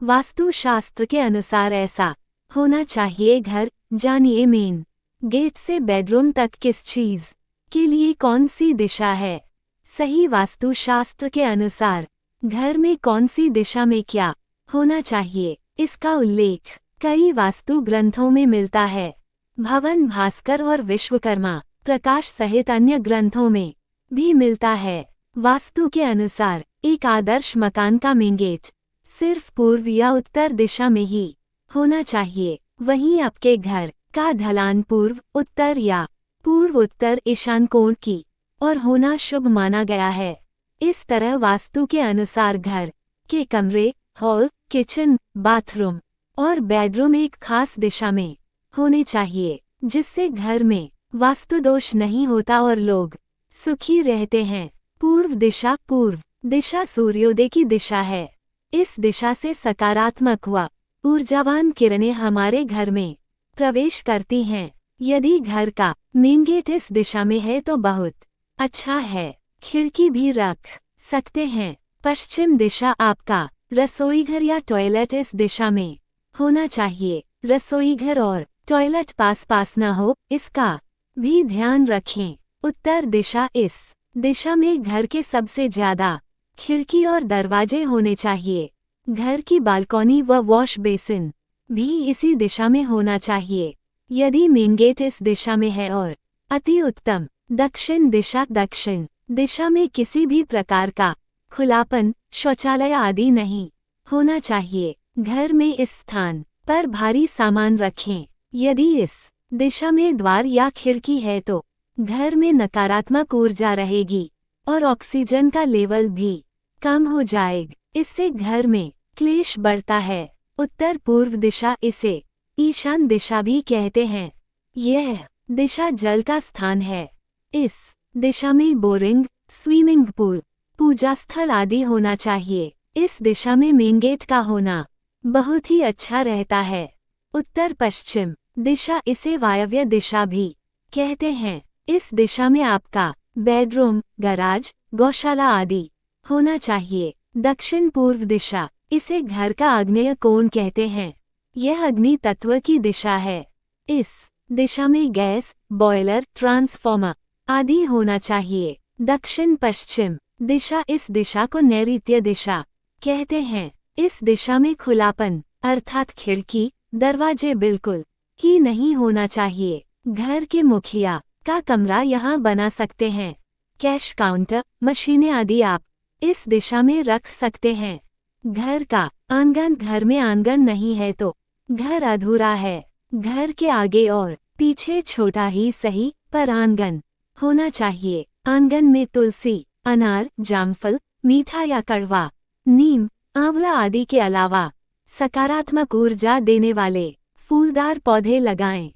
वास्तु शास्त्र के अनुसार ऐसा होना चाहिए। घर जानिए, मेन गेट से बेडरूम तक किस चीज के लिए कौन सी दिशा है। सही वास्तु शास्त्र के अनुसार घर में कौन सी दिशा में क्या होना चाहिए, इसका उल्लेख कई वास्तु ग्रंथों में मिलता है। भवन भास्कर और विश्वकर्मा प्रकाश सहित अन्य ग्रंथों में भी मिलता है। वास्तु के अनुसार एक आदर्श मकान का मेन गेट सिर्फ पूर्व या उत्तर दिशा में ही होना चाहिए। वहीं आपके घर का ढलान पूर्व उत्तर या पूर्व उत्तर ईशान कोण की और होना शुभ माना गया है। इस तरह वास्तु के अनुसार घर के कमरे, हॉल, किचन, बाथरूम और बेडरूम एक खास दिशा में होने चाहिए, जिससे घर में वास्तु दोष नहीं होता और लोग सुखी रहते हैं। पूर्व दिशा सूर्योदय की दिशा है। इस दिशा से सकारात्मक व ऊर्जावान किरणें हमारे घर में प्रवेश करती हैं। यदि घर का मेन गेट इस दिशा में है तो बहुत अच्छा है। खिड़की भी रख सकते हैं। पश्चिम दिशा आपका रसोईघर या टॉयलेट इस दिशा में होना चाहिए। रसोईघर और टॉयलेट पास न हो, इसका भी ध्यान रखें। उत्तर दिशा इस दिशा में घर के सबसे ज्यादा खिड़की और दरवाजे होने चाहिए। घर की बालकनी व वॉश बेसिन भी इसी दिशा में होना चाहिए। यदि मेन गेट इस दिशा में है और अति उत्तम। दक्षिण दिशा में किसी भी प्रकार का खुलापन, शौचालय आदि नहीं होना चाहिए। घर में इस स्थान पर भारी सामान रखें। यदि इस दिशा में द्वार या खिड़की है तो घर में नकारात्मक ऊर्जा रहेगी और ऑक्सीजन का लेवल भी कम हो जाएगा। इससे घर में क्लेश बढ़ता है। उत्तर पूर्व दिशा, इसे ईशान दिशा भी कहते हैं। यह दिशा जल का स्थान है। इस दिशा में बोरिंग, स्विमिंग पूल, पूजा स्थल आदि होना चाहिए। इस दिशा में मेन गेट का होना बहुत ही अच्छा रहता है। उत्तर पश्चिम दिशा, इसे वायव्य दिशा भी कहते हैं। इस दिशा में आपका बेडरूम, गैराज, गौशाला आदि होना चाहिए। दक्षिण पूर्व दिशा, इसे घर का आग्नेय कोण कहते हैं। यह अग्नि तत्व की दिशा है। इस दिशा में गैस, बॉयलर, ट्रांसफॉर्मर आदि होना चाहिए। दक्षिण पश्चिम दिशा, इस दिशा को नैऋत्य दिशा कहते हैं। इस दिशा में खुलापन अर्थात खिड़की, दरवाजे बिल्कुल ही नहीं होना चाहिए। घर के मुखिया का कमरा यहाँ बना सकते हैं। कैश काउंटर, मशीनें आदि आप इस दिशा में रख सकते हैं। घर का आंगन, घर में आंगन नहीं है तो घर अधूरा है। घर के आगे और पीछे छोटा ही सही पर आंगन होना चाहिए। आंगन में तुलसी, अनार, जामफल, मीठा या कड़वा, नीम, आंवला आदि के अलावा सकारात्मक ऊर्जा देने वाले फूलदार पौधे लगाएं।